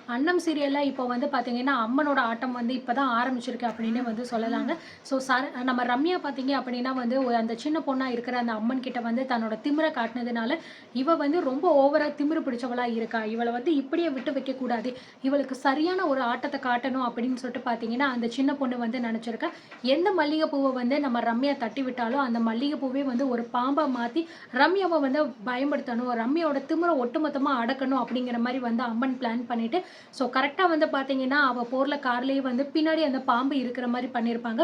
அன்னம் சீரியல்ல இப்போ வந்து பார்த்தீங்கன்னா, அம்மனோட ஆட்டம் வந்து இப்ப தான் ஆரம்பிச்சிருக்கு அப்படின்னே வந்து சொல்லலாங்க. ஸோ நம்ம ரம்யா பார்த்தீங்க அப்படின்னா வந்து அந்த சின்ன பொண்ணா இருக்கிற அந்த அம்மன் கிட்ட வந்து தன்னோட திமிர காட்டுனதுனால, இவ வந்து ரொம்ப ஓவரா திமிரு பிடிச்சவளா இருக்கா. இவள வந்து இப்படியே விட்டு வைக்கக்கூடாது. இவளுக்கு சரியான ஒரு ஆட்டத்த காட்டணும் அப்படின்னு சொல்லிட்டு பார்த்தீங்கன்னா, அந்த சின்ன பொண்ணு வந்து நெனச்சிருக்கா. எந்த மல்லிகை பூவ வந்து நம்ம ரம்யா தட்டி விட்டாலோ, அந்த மல்லிகை பூவே வந்து ஒரு பாம்பா மாத்தி ரம்யாவ வந்து பயன்படுத்தணும். ரம்யாவோட திமிர ஒட்டுமொத்தமா அடக்கணும் அப்படிங்கிற மாரி வந்து அம்மன் பிளான் பண்ணிட்டு ஸோ கரெக்ட்டா வந்து பார்த்தீங்கன்னா, அவ போர்ல கார்லயே வந்து பின்னாடி அந்த பாம்பு இருக்கிற மாரி பண்ணியிருப்பாங்க.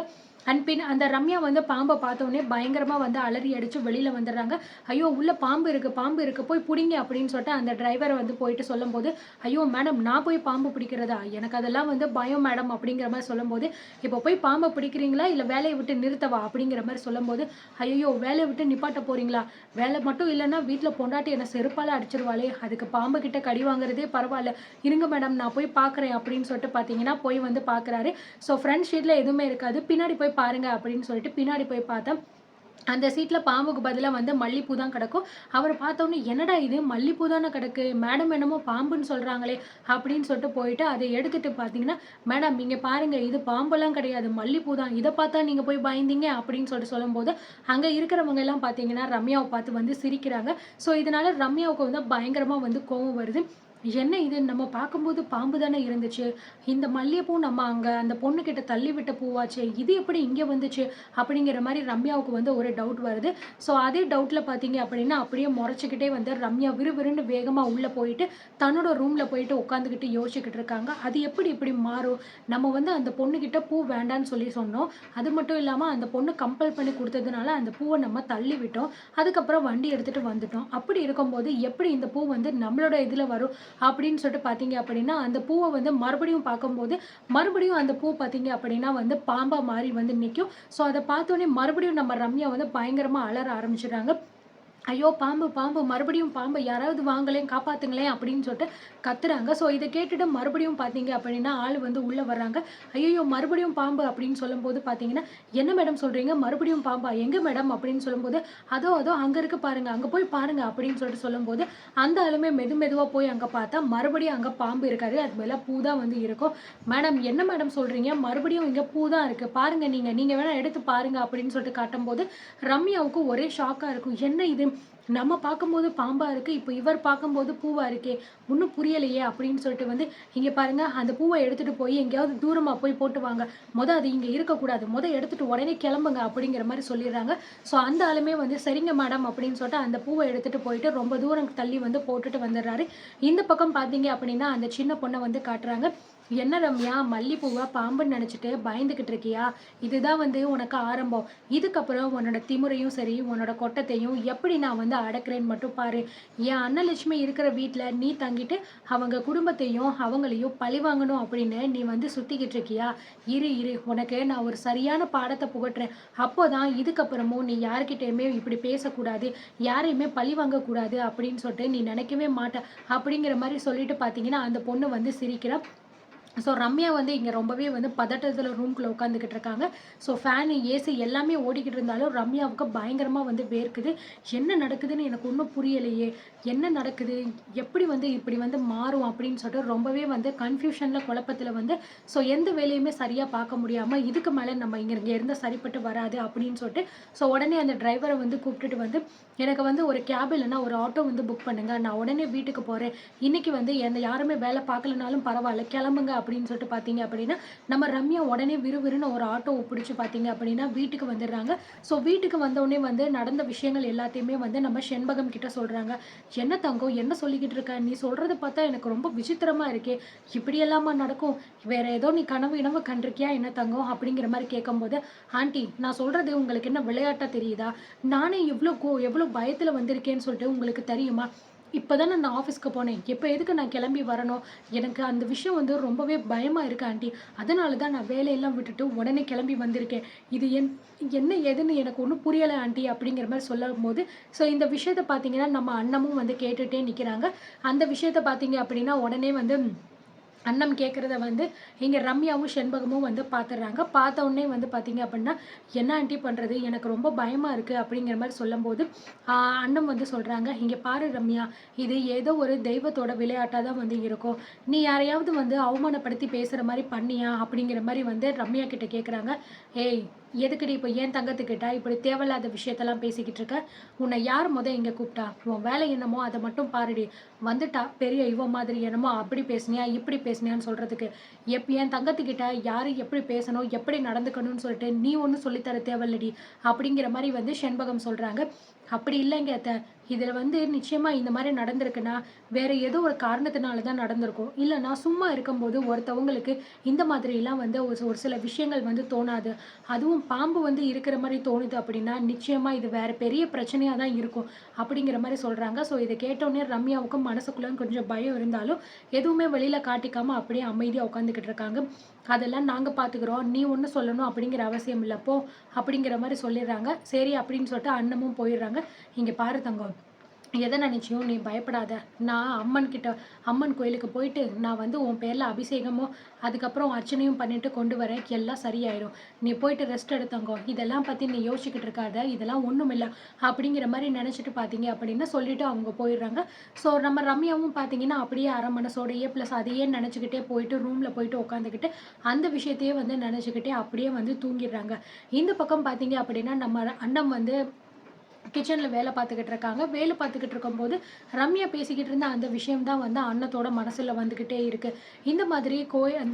அந்த ரம்யா வந்து பாம்ப பார்த்தோனே பயங்கரமா வந்து அலறி அடிச்சு வெளில வந்துடுறாங்க. "ஐயோ! உள்ள பாம்பு இருக்கு, பாம்பு இருக்கு. போய் புடிங்க" அப்படின்னு சொல்லிட்டு அந்த டிரைவர் வந்து போயிட்டு சொல்லும்போது, "ஐயோ! மேடம் நான் போய் பாம்பு பிடிக்கிறதா? எனக்கு அதெல்லாம் வந்து பயம் மேடம்" அப்படிங்கிற மாரி சொல்லும்போது, "இப்போ போய் பாம்ப பிடிக்கிறீங்களா? இல்ல வேலைய விட்டு நிறுத்தவா?" அப்படிங்கிற மாரி சொல்லும்போது, "ஐயய்யோ! வேலைய விட்டு நிப்பாட்ட போறீங்களா? வேலை மட்டும் இல்லன்னா வீட்ல பொண்டாட்டி என்ன செருப்பால அடிச்சுருவாளே! அதுக்கு பாம்பு கிட்ட கடி வாங்குறதே பரவால்ல. இருங்க மேடம் நான் போய் பார்க்குறேன்" அப்படின்னு சொல்லிட்டு பார்த்தீங்கன்னா, போய் வந்து பார்க்குறாரு. ஸோ ஃப்ரண்ட் சீட்ல எதுவுமே இருக்காது. பின்னாடி போய் பாருங்க அப்படின்னு சொல்லிட்டு பின்னாடி போய் பார்த்தா, அந்த சீட்ல பாம்புக்கு பதிலா வந்து மல்லிப்பூ தான் கிடக்கும். அவர பார்த்தோனே, "என்னடா இது மல்லிப்பூ தானே கிடக்கு. மேடம் என்னமோ பாம்புன்னு சொல்றாங்களே" அப்படின்னு சொல்லிட்டு போயிட்டு அத எடுத்துட்டு பார்த்தீங்கன்னா, "மேடம் இங்க பாருங்க இது பாம்பெல்லாம் கிடையாது. மல்லிப்பூ தான். இத பார்த்தா நீங்க போய் பயந்தீங்க" அப்படின்னு சொல்லிட்டு சொல்லும்போது, அங்க இருக்கிறவங்க எல்லாம் பார்த்தீங்கன்னா, ரம்யாவ பார்த்து வந்து சிரிக்கிறாங்க. ஸோ இதனால ரம்யாவுக்கு வந்து பயங்கரமா வந்து கோவம் வருது. என்ன இது நம்ம பார்க்கும்போது பாம்பு தானே இருந்துச்சு. இந்த மல்லிகைப்பூ நம்ம அங்க அந்த பொண்ணுகிட்ட தள்ளி விட்ட பூவாச்சே. இது எப்படி இங்க வந்துச்சு? அப்படிங்கிற மாரி ரம்யாவுக்கு வந்து ஒரு டவுட் வருது. ஸோ அதே டவுட்ல பார்த்தீங்க அப்படின்னா, அப்படியே மொறச்சுக்கிட்டே வந்து ரம்யா விறுவிறுன்னு வேகமா உள்ள போயிட்டு, தன்னோட ரூம்ல போயிட்டு உட்காந்துக்கிட்டு யோசிச்சுக்கிட்டு இருக்காங்க. அது எப்படி இப்படி மாறும்? நம்ம வந்து அந்த பொண்ணுகிட்ட பூ வேண்டான்னு சொல்லி சொன்னோம். அது மட்டும் இல்லாம அந்த பொண்ணு கம்பல் பண்ணி குடுத்ததுனால, அந்த பூவ நம்ம தள்ளி விட்டோம். அதுக்கப்புறம் வண்டி எடுத்துட்டு வந்துட்டோம். அப்படி இருக்கும்போது, எப்படி இந்த பூ வந்து நம்மளோட இதுல வரும்? அப்படின்னு சொல்லிட்டு பார்த்தீங்க அப்படின்னா, அந்த பூவ வந்து மறுபடியும் பார்க்கும்போது, மறுபடியும் அந்த பூ பார்த்தீங்க அப்படின்னா வந்து பாம்பா மாறி வந்து நிக்கும். ஸோ அத பார்த்தோனே மறுபடியும் நம்ம ரம்யா வந்து பயங்கரமா அலற ஆரம்பிச்சுடுறாங்க. ஐயோ! பாம்பு, பாம்பு மறுபடியும் பாம்பு யாராவது வாங்களேன், காப்பாத்துங்களேன் அப்படின்னு சொல்லிட்டு கத்துறாங்க. ஸோ இத கேட்டுட்டு மறுபடியும் பார்த்தீங்க அப்படின்னா, ஆள் வந்து உள்ள வர்றாங்க. ஐய்யயோ! மறுபடியும் பாம்பு அப்படின்னு சொல்லும்போது பார்த்தீங்கன்னா, "என்ன மேடம் சொல்றீங்க? மறுபடியும் பாம்பா? எங்க மேடம்?" அப்படின்னு சொல்லும்போது, "அதோ அதோ அங்க இருக்கு பாருங்க. அங்க போய் பாருங்க" அப்படின்னு சொல்லிட்டு சொல்லும்போது, அந்த ஆளுமே மெதுவா போய் அங்க பார்த்தா, மறுபடியும் அங்க பாம்பு இருக்காது. அது பதிலா பூ தான் வந்து இருக்கும். "மேடம் என்ன மேடம் சொல்றீங்க? மறுபடியும் இங்க பூ தான் இருக்கு. பாருங்க நீங்க. நீங்க வேணா எடுத்து பாருங்க" அப்படின்னு சொல்லிட்டு காட்டும்போது, ரம்யாவுக்கு ஒரே ஷாக்கா இருக்கும். என்ன இது? நம்ம பார்க்கும்போது பாம்பா இருக்கு. இப்ப இவர் பார்க்கும்போது பூவா இருக்கே! ஒண்ணும் புரியலையே! அப்படின்னு சொல்லிட்டு வந்து, "இங்க பாருங்க அந்த பூவ எடுத்துட்டு போய் எங்கேயாவது தூரமா போய் போட்டு வாங்க. அது இங்க இருக்கக்கூடாது. எடுத்துட்டு உடனே கிளம்புங்க" அப்படிங்கிற மாரி சொல்லிர்றாங்க. ஸோ அந்த ஆளுமே வந்து, "சரிங்க மேடம்" அப்படின்னு சொல்லிட்டு அந்த பூவ எடுத்துட்டு போயிட்டு ரொம்ப தூரம் தள்ளி வந்து போட்டுட்டு வந்துர்றாரு. இந்த பக்கம் பார்த்தீங்க அப்படின்னா, அந்த சின்ன பொண்ண வந்து காட்டுறாங்க. "என்ன ரம்யா மல்லிப்பூவ பாம்புன்னு நெனச்சுட்டு பயந்துகிட்டு இருக்கியா? இதுதான் வந்து உனக்கு ஆரம்பம். இதுக்கப்புறம் உன்னோட திமிரையும் சரி, உன்னோட கொட்டத்தையும் எப்படி நான் வந்து அடக்குறேன்னு மட்டும் பாரு. என் அன்னலட்சுமி இருக்கிற வீட்ல நீ தங்கிட்டு, அவங்க குடும்பத்தையும், அவங்களையும் பழிவாங்கணும் அப்படின்னு நீ வந்து சுத்திக்கிட்டு இருக்கியா? இரு. உனக்கு நான் ஒரு சரியான பாடத்த புகட்டுறேன். அப்போதான் இதுக்கப்புறமும் நீ யார்கிட்டயுமே இப்படி பேசக்கூடாது. யாரையுமே பழிவாங்கக்கூடாது அப்படின்னு சொல்லிட்டு நீ நெனைக்கவே மாட்ட." அப்படிங்கிற மாரி சொல்லிட்டு பார்த்தீங்கன்னா, அந்த பொண்ணு வந்து சிரிக்கிறா. ஸோ ரம்யா வந்து இங்க ரொம்பவே வந்து பதட்டத்துல ரூம்குள்ள உட்காந்துக்கிட்டு இருக்காங்க. ஸோ ஃபேனு, ஏசி எல்லாமே ஓடிக்கிட்டு இருந்தாலும் ரம்யாவுக்கு பயங்கரமா வந்து வேர்க்குது. என்ன நடக்குதுன்னு எனக்கு ஒண்ணும் புரியலையே! என்ன நடக்குது? எப்படி வந்து இப்படி வந்து மாறும் அப்படின்னு சொல்லிட்டு ரொம்பவே வந்து கன்ஃப்யூஷன்ல குழப்பத்துல வந்து ஸோ எந்த வேலையுமே சரியா பார்க்க முடியாம, இதுக்கு மேல நம்ம இங்க இருந்தா சரிப்பட்டு வராது அப்படின்னு சொல்லிட்டு, ஸோ உடனே அந்த டிரைவர வந்து கூப்பிட்டுட்டு வந்து, "எனக்கு வந்து ஒரு கேப் இல்லன்னா ஒரு ஆட்டோ வந்து புக் பண்ணுங்க. நான் உடனே வீட்டுக்கு போறேன். இன்னைக்கு வந்து யாருமே வேலை பார்க்கலனாலும் பரவால்ல. கிளம்புங்க" அப்படின்னு சொல்லிட்டு பார்த்தீங்க அப்படின்னா, நம்ம ரம்யா உடனே விறுவிறுன்னு ஒரு ஆட்டோவ புடிச்சு பார்த்தீங்க அப்படின்னா, வீட்டுக்கு வந்துடுறாங்க. ஸோ வீட்டுக்கு வந்தவுடனே வந்து நடந்த விஷயங்கள் எல்லாத்தையுமே வந்து நம்ம செண்பகம் கிட்ட சொல்றாங்க. "என்ன தங்கம் என்ன சொல்லிக்கிட்டு இருக்க? நீ சொல்றத பார்த்தா எனக்கு ரொம்ப விசித்திரமா இருக்கே! இப்படியெல்லாமா நடக்கும்? வேற ஏதோ நீ கனவு கினவு கண்டிருக்கியா என்ன தங்கம்?" அப்படிங்கிற மாரி கேட்கும்போது, "ஆன்ட்டி நான் சொல்றது உங்களுக்கு என்ன விளையாட்டா தெரியுதா? நானே எவ்ளோ பயத்துல வந்திருக்கேன்னு சொல்லிட்டு உங்களுக்கு தெரியுமா? இப்ப தானே நான் ஆஃபீஸ்க்கு போனேன். இப்ப எதுக்கு நான் கிளம்பி வரணும்? எனக்கு அந்த விஷயம் வந்து ரொம்பவே பயமா இருக்கு ஆன்ட்டி. அதனால தான் நான் வேலையெல்லாம் விட்டுட்டு உடனே கிளம்பி வந்திருக்கேன். இது என்ன ஏதுன்னு எனக்கு ஒண்ணும் புரியல ஆன்ட்டி" அப்படிங்கிற மாரி சொல்லும்போது, ஸோ இந்த விஷயத்த பார்த்தீங்கன்னா, நம்ம அண்ணமும் வந்து கேட்டுட்டே நிக்கிறாங்க. அந்த விஷயத்த பார்த்தீங்க அப்படின்னா, உடனே வந்து அண்ணன் கேட்குறத வந்து இங்க ரம்யாவும், செண்பகமும் வந்து பார்த்துடுறாங்க. பார்த்த உடனே வந்து பார்த்தீங்க அப்படின்னா, "என்ன ஆன்ட்டி பண்றது? எனக்கு ரொம்ப பயமா இருக்கு." அப்படிங்கிற மாரி சொல்லும்போது, ஆ அண்ணன் வந்து சொல்றாங்க, "இங்க பாரு ரம்யா, இது ஏதோ ஒரு தெய்வத்தோட விளையாட்டா தான் வந்து இருக்கும். நீ யாரையாவது வந்து அவமானப்படுத்தி பேசுற மாரி பண்ணியா?" அப்படிங்கிற மாரி வந்து ரம்யா கிட்ட கேட்குறாங்க. "ஏய்! எதுக்குடி இப்ப என் தங்கத்துக்கிட்ட இப்படி தேவையில்லாத விஷயத்தெல்லாம் பேசிக்கிட்டு இருக்க? உன்னை யார் இங்க கூப்பிட்டா? உன் வேலை என்னமோ அத மட்டும் பாருடி. வந்துட்டா பெரிய இவ மாதிரி என்னமோ அப்படி பேசினியா, இப்படி பேசினியான்னு சொல்றதுக்கு. என் தங்கத்துக்கிட்ட யாரு எப்படி பேசணும், எப்படி நடந்துக்கணும்னு சொல்லிட்டு நீ ஒண்ணும் சொல்லி தர தேவையில்லடி." அப்படிங்கிற மாரி வந்து செண்பகம் சொல்றாங்க. "அப்படி இல்லைங்க அத்த. இதுல வந்து நிச்சயமா இந்த மாரி நடந்திருக்குன்னா, வேற ஏதோ ஒரு காரணத்தினால தான் நடந்திருக்கும். இல்லன்னா சும்மா இருக்கும்போது ஒருத்தவங்களுக்கு இந்த மாதிரிலாம் வந்து ஒரு ஒரு சில விஷயங்கள் வந்து தோணாது. அதுவும் பாம்பு வந்து இருக்கிற மாரி தோணுது அப்படின்னா, நிச்சயமா இது வேற பெரிய பிரச்சனையா தான் இருக்கும்." அப்படிங்கிற மாரி சொல்றாங்க. ஸோ இத கேட்டோனே ரம்யாவுக்கும் மனசுக்குள்ள கொஞ்சம் பயம் இருந்தாலும், எதுவுமே வெளியில காட்டிக்காம அப்படியே அமைதியா உட்காந்துக்கிட்டு இருக்காங்க. "அதெல்லாம் நாங்க பார்த்துக்கிறோம். நீ ஒண்ணும் சொல்லணும் அப்படிங்கிற அவசியம் இல்ல போ." அப்படிங்கிற மாரி சொல்லிடுறாங்க. சரி அப்படின்னு சொல்லிட்டு அண்ணமும் போயிடுறாங்க. "இங்க பாரு தங்கம். எத நினைச்சியும் நீ பயப்படாத. நான் அம்மன் கோயிலுக்கு போயிட்டு, நான் வந்து உன் பேர்ல அபிஷேகமும், அதுக்கப்புறம் அர்ச்சனையும் பண்ணிட்டு கொண்டு வரேன். எல்லாம் சரியாயிரும். நீ போயிட்டு ரெஸ்ட் எடு தங்கம். இதெல்லாம் பத்தி நீ யோசிச்சுக்கிட்டு இருக்காத. இதெல்லாம் ஒண்ணுமில்ல." அப்படிங்கிற மாரி நெனச்சுட்டு பார்த்தீங்க அப்படின்னு சொல்லிட்டு அவங்க போயிடுறாங்க. ஸோ நம்ம ரம்யாவும் பார்த்தீங்கன்னா, அப்படியே அரை மனசோடயே ப்ளஸ் அதையே நெனச்சுக்கிட்டே போயிட்டு ரூம்ல போயிட்டு உட்காந்துக்கிட்டு, அந்த விஷயத்தையே வந்து நெனச்சுக்கிட்டே அப்படியே வந்து தூங்கிடுறாங்க. இந்த பக்கம் பார்த்தீங்க அப்படின்னா, நம்ம அண்ணன் வந்து கிச்சன்ல வேலை பார்த்துக்கிட்டு இருக்காங்க. வேலை பார்த்துக்கிட்டு இருக்கும்போது, ரம்யா பேசிக்கிட்டு இருந்த அந்த விஷயம் தான் வந்து அண்ணத்தோட மனசுல வந்துகிட்டே இருக்கு. இந்த மாதிரி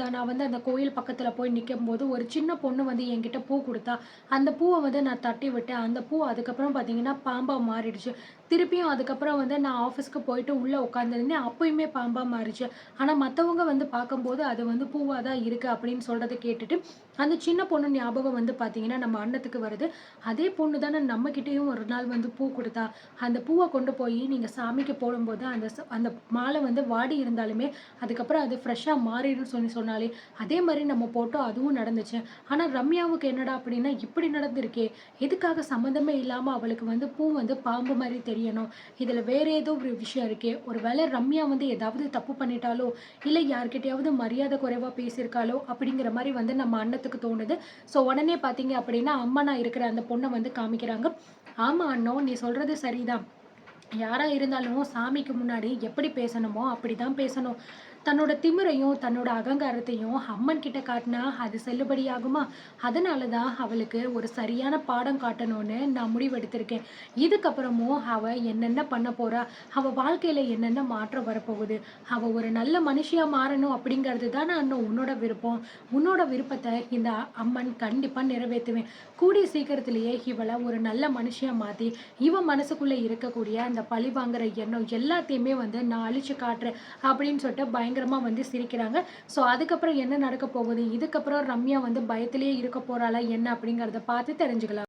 நான் வந்து அந்த கோயில் பக்கத்துல போய் நிக்கும்போது, ஒரு சின்ன பொண்ணு வந்து என்கிட்ட பூ குடுத்தா. அந்த பூவ வந்து நான் தட்டி விட்டேன். அந்த பூ அதுக்கப்புறம் பார்த்தீங்கன்னா, பாம்பா மாறிடுச்சு. திருப்பியும் அதுக்கப்புறம் வந்து நான் ஆஃபீஸ்க்கு போயிட்டு உள்ள உட்காந்துருந்தேன். அப்பயுமே பாம்பா மாறிச்சு. ஆனா மத்தவங்க வந்து பார்க்கும்போது, அது வந்து பூவா தான் இருக்கு அப்படின்னு சொல்றத கேட்டுட்டு, அந்த சின்ன பொண்ணு ஞாபகம் வந்து பார்த்தீங்கன்னா, நம்ம அண்ணத்துக்கு வருது. அதே பொண்ணு தானே நம்மகிட்டயும் ஒரு நாள் வந்து பூ குடுத்தா. அந்த பூவ கொண்டு போயி நீங்க சாமிக்கு போடும்போது, அந்த மாலை வந்து வாடி இருந்தாலுமே, அதுக்கப்புறம் அது ஃப்ரெஷ்ஷா மாறிடும்னு சொல்லி சொன்னாளே, அதே மாரி நம்ம போட்டோம். அதுவும் நடந்துச்சு. ஆனா ரம்யாவுக்கு என்னடா அப்படின்னா, இப்படி நடந்திருக்கே! எதுக்காக சம்மந்தமே இல்லாம அவளுக்கு வந்து பூ வந்து பாம்பு மாரி தெரியணும்? இதுல வேற ஏதோ ஒரு விஷயம் இருக்கே! ஒரு வேளை ரம்யா வந்து ஏதாவது தப்பு பண்ணிட்டாளோ! இல்ல யார்கிட்டயாவது மரியாதை குறைவா பேசியிருக்காளோ! அப்படிங்கிற மாரி வந்து நம்ம அண்ணத்துக்கு தோணுது. ஸோ உடனே பார்த்தீங்க அப்படின்னா, அம்மனா இருக்கிற அந்த பொண்ண வந்து காமிக்கிறாங்க. "ஆமா அண்ணோ! நீ சொல்றது சரிதான். யாரா இருந்தாலும் சாமிக்கு முன்னாடி எப்படி பேசணுமோ அப்படிதான் பேசணும். தன்னோட திமிரையும், தன்னோட அகங்காரத்தையும் அம்மன் கிட்ட காட்டுனா அது செல்லுபடியாகுமா? அதனால தான் அவளுக்கு ஒரு சரியான பாடம் காட்டணும்னு நான் முடிவெடுத்திருக்கேன். இதுக்கப்புறமும் அவ என்னென்ன பண்ண போறா? அவ வாழ்க்கையில என்னென்ன மாற்றம் வரப்போகுது? அவ ஒரு நல்ல மனுஷியா மாறணும் அப்படிங்கிறது தானே அண்ணோ உன்னோட விருப்பம். உன்னோட விருப்பத்த இந்த அம்மன் கண்டிப்பா நிறைவேத்துவேன். கூடிய சீக்கிரத்திலேயே இவள ஒரு நல்ல மனுஷியா மாத்தி, இவ மனசுக்குள்ள இருக்கக்கூடிய அந்த பழிவாங்குற எண்ணம் எல்லாத்தையுமே வந்து நான் அழிச்சு காட்டுறேன்." அப்படின்னு சொல்லிட்டு பயங்கரமா வந்து சிரிக்கிறாங்க. ஸோ அதுக்கப்புறம் என்ன நடக்க போகுது? இதுக்கப்புறம் ரம்யா வந்து பயத்திலேயே இருக்க போறாளா என்ன அப்படிங்கிறத பார்த்து தெரிஞ்சுக்கலாம்.